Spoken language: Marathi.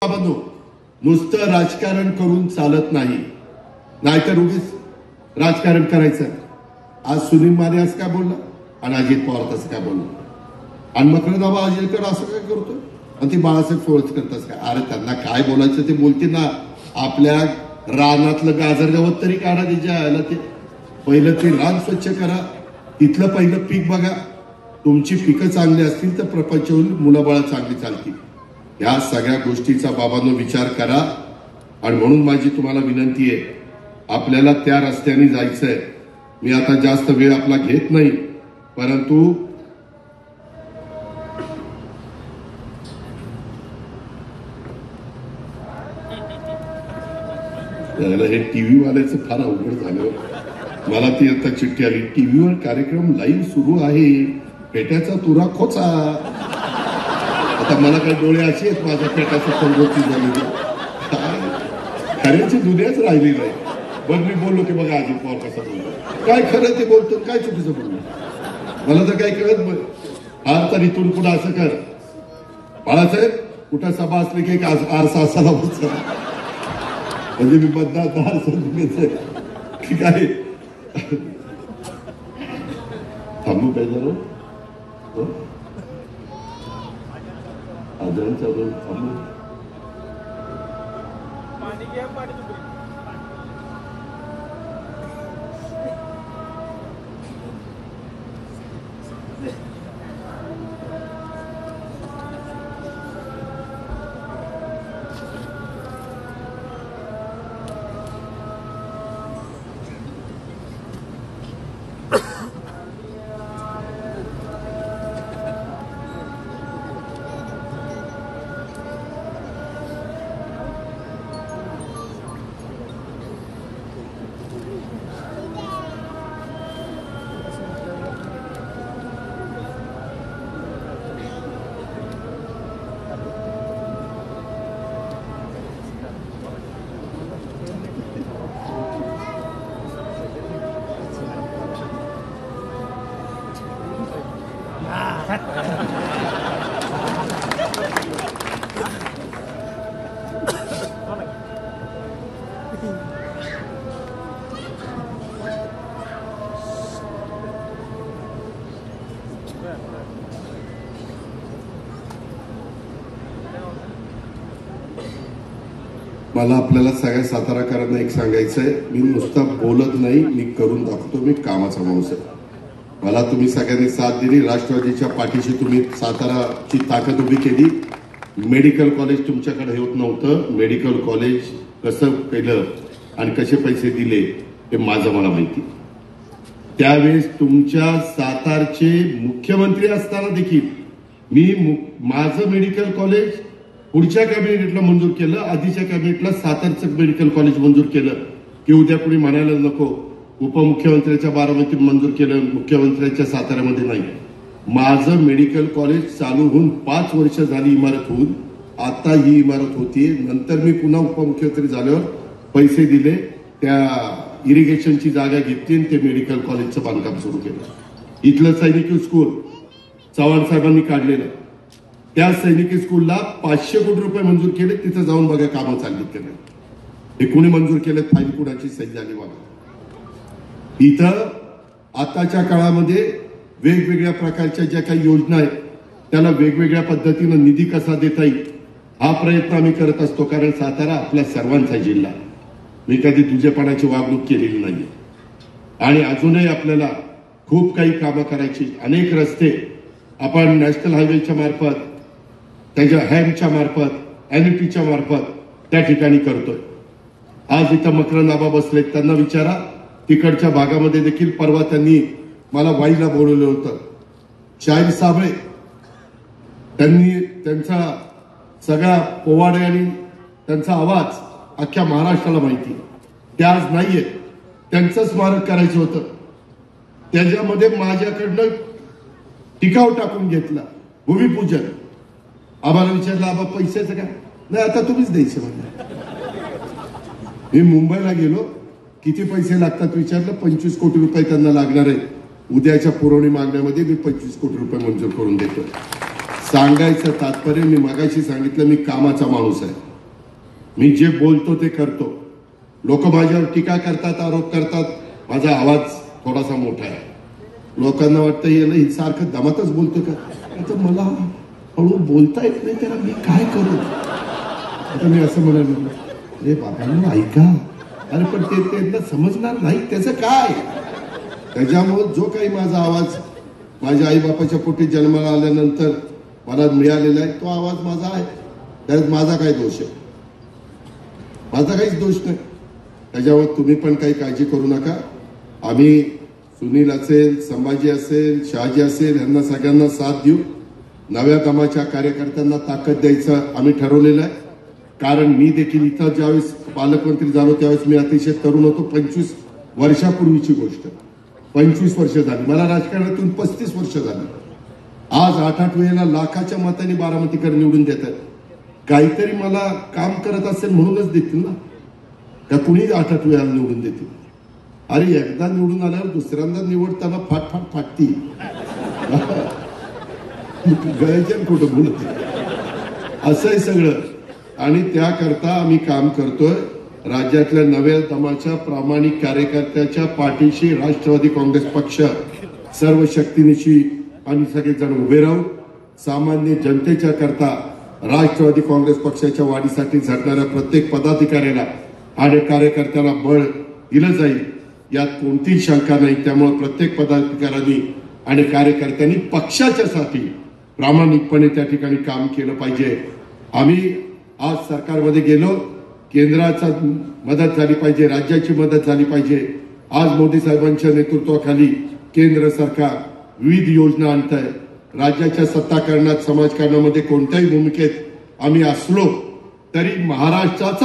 बाबांनो, नुसतं राजकारण करून चालत नाही, नाहीतर उगीच राजकारण करायचं. आज सुनील माने असं काय बोलला आणि अजित पवार तसं काय बोलला आणि मकरंदाबा अजिलकर असं काय करतो आणि ती बाळासाहेब सोळसकर तसं काय. अरे त्यांना काय बोलायचं ते बोलतील ना. आपल्या रानातलं गाजर गवत तरी काढा, तिच्या आयला ते पहिलं ते रान स्वच्छ करा, तिथलं पहिलं पीक बघा. तुमची पिकं चांगली असतील तर प्रपंच होईल, मुलाबाळा चांगली चालतील. या सगळ्या गोष्टीचा बाबांनो विचार करा. आणि म्हणून माझी तुम्हाला विनंती आहे, आपल्याला त्या रस्त्याने जायचंय. मी आता जास्त वेळ आपला घेत नाही, परंतु हे टीव्ही वाल्याचं फार अवघड झालं. मला ती आता चिठ्ठी आली, टीव्हीवर कार्यक्रम लाईव्ह सुरू आहे, पेट्याचा तुरा खोचा. आता मला काही डोळे असे आहेत, माझ्या पेटाचं संगोपी झालेली खऱ्याची दुनियाच राहिली नाही. बरं मी बोललो की बघा अजित पवार कसा बोलतो, काय खरं ते बोलतो, काय चुकीचं बोलतो, मला तर काय कळत. हा तर इथून पुढे असं कर बाळासाहेब, कुठं सभा असली की एक आरसा असायला बसचा, म्हणजे मी मतदार की काय थांबू काय जरा आदरण चालू थांबू. मला आपल्याला सगळ्या साताराकरांना एक सांगायचंय, मी नुसतं बोलत नाही, मी करून दाखवतो. मी कामाचा माणूस आहे. मला तुम्ही सगळ्यांनी साथ दिली, राष्ट्रवादीच्या पाठीशी तुम्ही साताराची ताकद उभी केली. मेडिकल कॉलेज तुमच्याकडे होत नव्हतं, मेडिकल कॉलेज कसं केलं आणि कसे पैसे दिले हे माझं मला माहिती. त्यावेळेस तुमच्या सातारचे मुख्यमंत्री असताना देखील मी माझं मेडिकल कॉलेज पुढच्या कॅबिनेटला मंजूर केलं, आधीच्या कॅबिनेटला सातारचं मेडिकल कॉलेज मंजूर केलं की उद्या कुणी म्हणायला नको उपमुख्यमंत्र्यांच्या बारामतीत मंजूर केलं, मुख्यमंत्र्यांच्या साताऱ्यामध्ये नाही. माझं मेडिकल कॉलेज चालू होऊन 5 वर्ष झाली, इमारत होऊन आता ही इमारत होती. नंतर मी पुन्हा उपमुख्यमंत्री झाल्यावर पैसे दिले, त्या इरिगेशनची जागा घेतली आणि ते मेडिकल कॉलेजचं बांधकाम सुरू केलं. इथलं सैनिकी स्कूल चव्हाण साहेबांनी काढलेलं, त्या सैनिकी स्कूलला 500 कोटी रुपये मंजूर केले. तिथं जाऊन बघा कामं चालली केलं. हे कोणी मंजूर केलं, फाईल कुणाची सही झाली बघा. इथं आताच्या काळामध्ये वेगवेगळ्या प्रकारच्या ज्या काही योजना आहेत त्याला वेगवेगळ्या पद्धतीनं निधी कसा देता येईल हा प्रयत्न आम्ही करत असतो. कारण सातारा आपल्या सर्वांचा जिल्हा, मी कधी तुझेपणाची वागणूक केलेली नाही. आणि अजूनही आपल्याला खूप काही कामं करायची. अनेक रस्ते आपण नॅशनल हायवेच्या मार्फत, त्याच्या हॅमच्या मार्फत, एनईपीच्या मार्फत त्या ठिकाणी करतोय. आज इथं मकरंदाबा बसलेत, त्यांना विचारा तिकडच्या भागामध्ये देखील परवा त्यांनी मला वाईला बोलवलं होतं. शाहीर साबळे त्यांनी त्यांचा सगळा पोवाडे आणि त्यांचा आवाज अख्ख्या महाराष्ट्राला माहिती. ते आज नाहीये, त्यांचं स्मारक करायचं होतं. त्याच्यामध्ये माझ्याकडनं टिकाव टाकून घेतला, भूमिपूजन. आम्हाला विचारलं आबा पैशाचं काय, नाही आता तुम्हीच द्यायचे म्हणजे. मी मुंबईला गेलो, किती पैसे लागतात विचारलं, 25 कोटी रुपये त्यांना लागणार आहे. उद्याच्या पुरवणी मागण्यामध्ये मी 25 कोटी रुपये मंजूर करून देतो. सांगायचं तात्पर्य, मी मगाशी सांगितलं मी कामाचा माणूस आहे. मी जे बोलतो ते करतो. लोक माझ्यावर टीका करतात, आरोप करतात, माझा आवाज थोडासा मोठा आहे. लोकांना वाटतं हे सारखं दमातच बोलतो का. आता मला हळू बोलता येत नाही, त्याला मी काय करू. आता मी असं म्हणालो, अरे बाबांनो ऐका, अरे पण ते त्यांना समजणार नाही त्याचं काय. त्याच्यामुळे जो काही माझा आवाज माझ्या आई बापाच्या पोटी जन्माला आल्यानंतर मला मिळालेला आहे, तो आवाज माझा आहे. त्यात माझा काय दोष आहे? माझा काहीच दोष नाही. त्याच्यावर तुम्ही पण काही काळजी करू नका. आम्ही सुनील असेल, संभाजी असेल, शहाजी असेल, यांना सगळ्यांना साथ देऊ. नव्या दमाच्या कार्यकर्त्यांना ताकद द्यायचं आम्ही ठरवलेलं आहे. कारण मी देखील इथं ज्यावेळेस पालकमंत्री झालो त्यावेळेस मी अतिशय तरुण होतो. 25 वर्षापूर्वीची गोष्ट. 25 वर्ष झाली मला राजकारणातून, 35 वर्ष झाली. आज 8-8 वेळेला लाखाच्या मतांनी बारामतीकर निवडून देतात. काहीतरी मला काम करत असेल म्हणूनच देतील ना, का कुणी 8-8 वेळेला निवडून देतील. अरे एकदा निवडून आल्यावर दुसऱ्यांदा निवडताना फाट फाटती. गळ्याच्या कुठं बोलत असं आहे सगळं. आणि त्याकरता आम्ही काम करतोय. राज्यातल्या नव्या दमाच्या प्रामाणिक कार्यकर्त्याच्या पाठीशी राष्ट्रवादी काँग्रेस पक्ष सर्व शक्तीनिशी आणि सगळेजण उभे राहू. सामान्य जनतेच्या करता राष्ट्रवादी काँग्रेस पक्षाच्या वाढीसाठी झटणाऱ्या प्रत्येक पदाधिकाऱ्याला आणि कार्यकर्त्याला बळ दिलं जाईल, यात कोणतीही शंका नाही. त्यामुळे प्रत्येक पदाधिकाऱ्यांनी आणि कार्यकर्त्यांनी पक्षाच्या साठी प्रामाणिकपणे त्या ठिकाणी काम केलं पाहिजे. आम्ही आज सरकारमध्ये गेलो, केंद्राचा मदत झाली पाहिजे, राज्याची मदत झाली पाहिजे. आज मोदी साहेबांच्या नेतृत्वाखाली केंद्र सरकार विविध योजना आणत आहे. राज्याच्या सत्ताकरणात, समाजकारणामध्ये कोणत्याही भूमिकेत आम्ही असलो तरी महाराष्ट्राचा